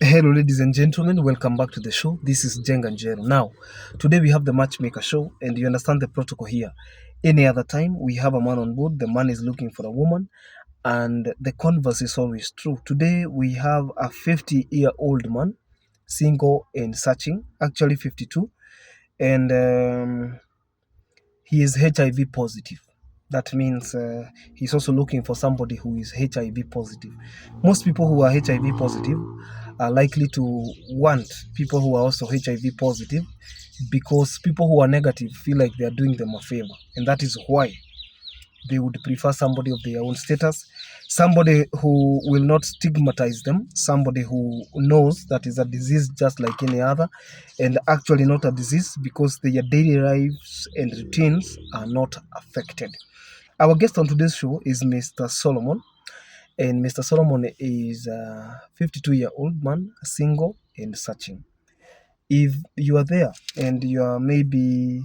Hello, ladies and gentlemen. Welcome back to the show. This is Jeng and Jero. Now, today we have the Matchmaker show, and you understand the protocol here. Any other time, we have a man on board. The man is looking for a woman, and the converse is always true. Today, we have a 50-year-old man, single and searching, actually 52, and he is HIV positive. That means he's also looking for somebody who is HIV positive. Most people who are HIV positive are likely to want people who are also HIV positive, because people who are negative feel like they are doing them a favor. And that is why they would prefer somebody of their own status, somebody who will not stigmatize them, somebody who knows that is a disease just like any other, and actually not a disease because their daily lives and routines are not affected. Our guest on today's show is Mr. Solomon, and Mr. Solomon is a 52-year-old man, single and searching. If you are there and you are maybe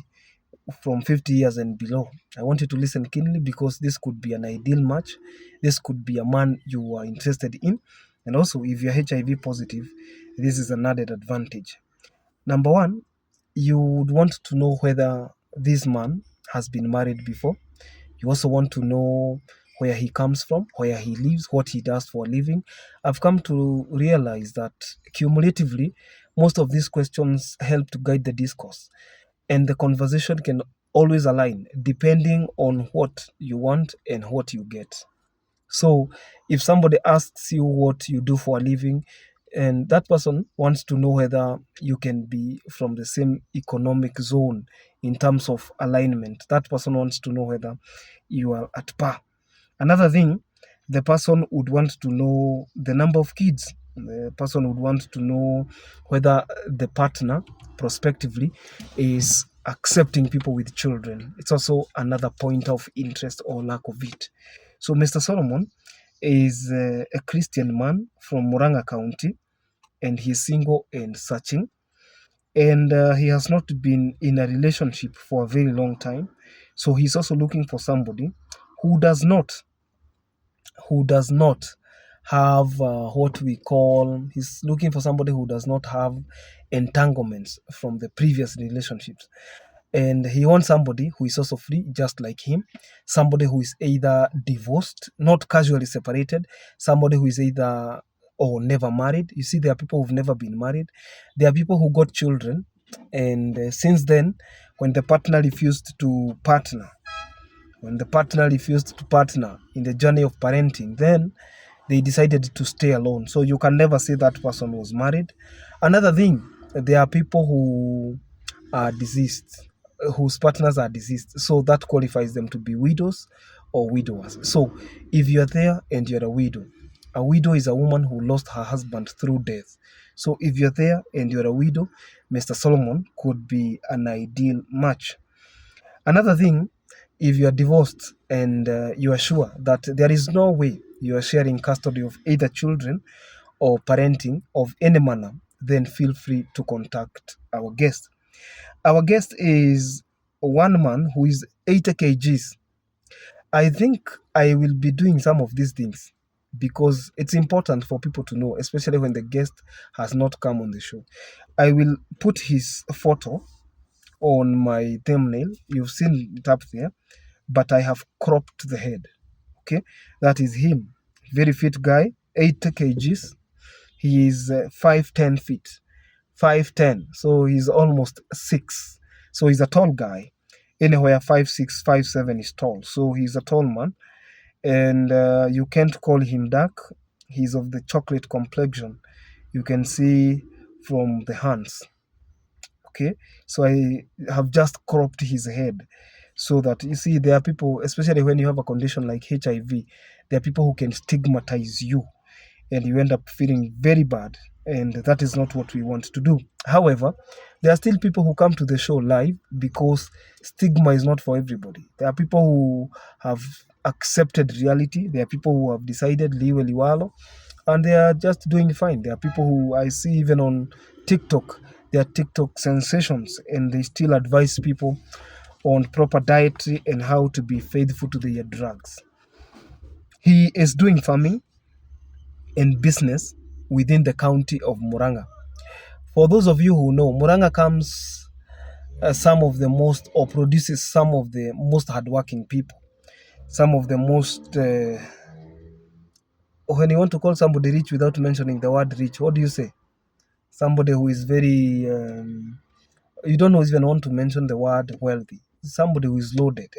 from 50 years and below, I want you to listen keenly, because this could be an ideal match. This could be a man you are interested in. And also, if you're HIV positive, this is an added advantage. Number one, you would want to know whether this man has been married before. You also want to know where he comes from, where he lives, what he does for a living. I've come to realize that cumulatively, most of these questions help to guide the discourse, and the conversation can always align depending on what you want and what you get. So if somebody asks you what you do for a living, and that person wants to know whether you can be from the same economic zone in terms of alignment, that person wants to know whether you are at par. Another thing, the person would want to know the number of kids. The person would want to know whether the partner, prospectively, is accepting people with children. It's also another point of interest or lack of it. So, Mr. Solomon is a Christian man from Muranga County, and he's single and searching. And he has not been in a relationship for a very long time. So, he's also looking for somebody who does not have what we call, he's looking for somebody who does not have entanglements from the previous relationships. And he wants somebody who is also free, just like him, somebody who is either divorced, not casually separated, somebody who is either or never married. You see, there are people who've never been married. There are people who got children, and since then, when the partner refused to partner, when the partner refused to partner in the journey of parenting, then they decided to stay alone. So you can never say that person was married. Another thing, there are people who are deceased, whose partners are deceased. So that qualifies them to be widows or widowers. So if you're there and you're a widow is a woman who lost her husband through death. So if you're there and you're a widow, Mr. Solomon could be an ideal match. Another thing, if you are divorced and you are sure that there is no way you are sharing custody of either children or parenting of any manner, then feel free to contact our guest. Our guest is one man who is 80 kgs. I think I will be doing some of these things because it's important for people to know, especially when the guest has not come on the show. I will put his photo on my thumbnail. You've seen it up there, but I have cropped the head. Okay, that is him. Very fit guy, 80 kgs. He is 5'10 feet, 5'10. So he's almost 6. So he's a tall guy. Anywhere 5'6, 5'7 is tall. So he's a tall man, and you can't call him dark. He's of the chocolate complexion. You can see from the hands. Okay, so I have just cropped his head, so that, you see, there are people, especially when you have a condition like HIV, there are people who can stigmatize you, and you end up feeling very bad, and that is not what we want to do. However, there are still people who come to the show live, because stigma is not for everybody. There are people who have accepted reality. There are people who have decided liwe liwalo, and they are just doing fine. There are people who I see even on TikTok, they are TikTok sensations, and they still advise people on proper dietary and how to be faithful to their drugs. He is doing farming and business, within the county of Muranga. For those of you who know, Muranga comes some of the most, or produces some of the most hardworking people, some of the most, when you want to call somebody rich without mentioning the word rich, what do you say? Somebody who is very, you don't even want to mention the word wealthy. Somebody who is loaded.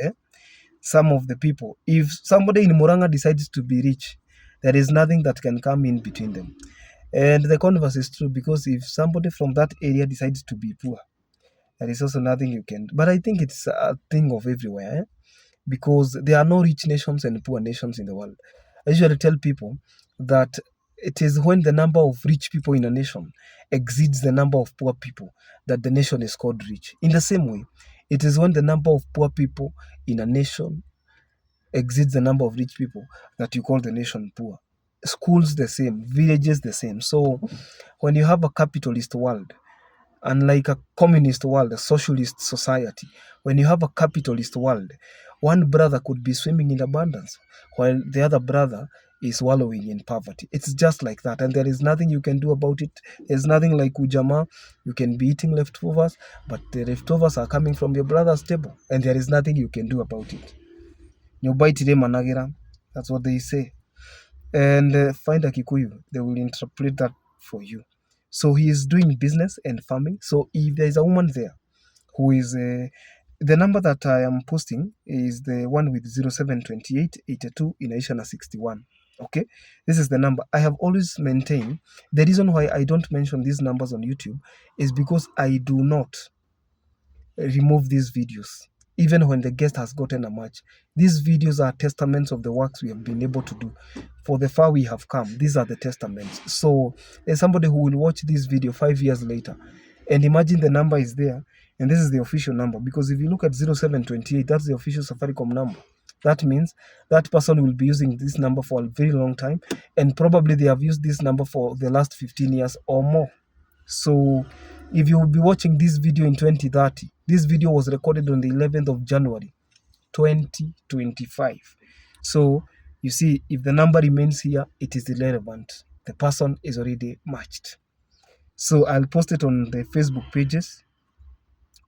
Some of the people, if somebody in Muranga decides to be rich, there is nothing that can come in between them. And the converse is true, because if somebody from that area decides to be poor, there is also nothing you can do. But I think it's a thing of everywhere, because there are no rich nations and poor nations in the world. I usually tell people that it is when the number of rich people in a nation exceeds the number of poor people that the nation is called rich. In the same way, it is when the number of poor people in a nation exceeds the number of rich people that you call the nation poor. Schools the same, villages the same. So when you have a capitalist world, unlike a communist world, a socialist society, when you have a capitalist world, one brother could be swimming in abundance while the other brother is wallowing in poverty. It's just like that, and there is nothing you can do about it. There's nothing like Ujama. You can be eating leftovers, but the leftovers are coming from your brother's table, and there is nothing you can do about it. Nyobaitire managira. That's what they say. And find a Kikuyu, they will interpret that for you. So he is doing business and farming. So if there is a woman there who is the number that I am posting is the one with 0728 82 inaisha 61. Okay, this is the number. I have always maintained the reason why I don't mention these numbers on YouTube is because I do not remove these videos even when the guest has gotten a match. These videos are testaments of the works we have been able to do. For the far we have come, these are the testaments. So there's somebody who will watch this video 5 years later and imagine the number is there, and this is the official number, because if you look at 0728, that's the official Safaricom number. That means that person will be using this number for a very long time, and probably they have used this number for the last 15 years or more. So if you will be watching this video in 2030, this video was recorded on the 11th of January 2025. So you see, if the number remains here, it is irrelevant. The person is already matched. So I'll post it on the Facebook pages,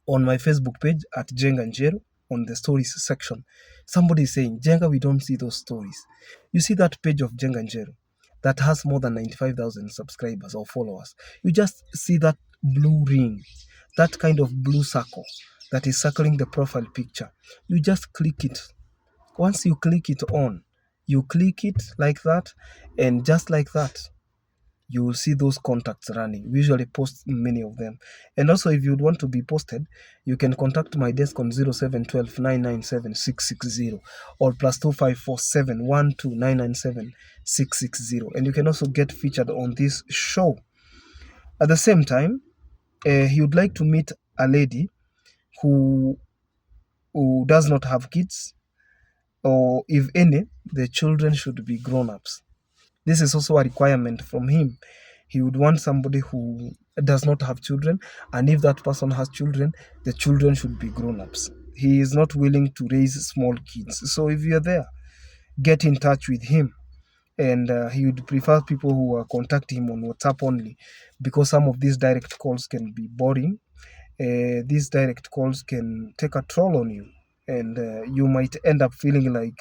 on my Facebook page at Jenga Njero, on the stories section. Somebody is saying, Jenga, we don't see those stories. You see that page of Jenga Njero that has more than 95,000 subscribers or followers. You just see that blue ring, that kind of blue circle that is circling the profile picture. You just click it. Once you click it on, you click it like that, and just like that, you will see those contacts running. We usually post many of them. And also, if you'd want to be posted, you can contact my desk on 0712 997 660 or +254 712 997 660. And you can also get featured on this show. At the same time, he would like to meet a lady who does not have kids, or if any, the children should be grown-ups. This is also a requirement from him. He would want somebody who does not have children, and if that person has children, the children should be grown-ups. He is not willing to raise small kids. So if you're there, get in touch with him. And he would prefer people who contact him on WhatsApp only, because some of these direct calls can be boring. These direct calls can take a toll on you, and you might end up feeling like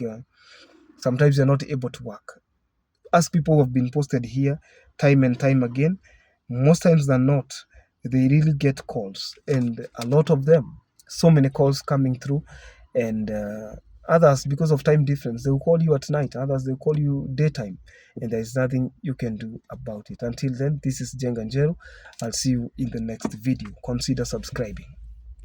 sometimes you're not able to work. As people have been posted here time and time again, most times than not, they really get calls, and a lot of them, so many calls coming through, and others, because of time difference, they will call you at night, others they will call you daytime, and there is nothing you can do about it. Until then, this is Jenga Njero. I'll see you in the next video. Consider subscribing.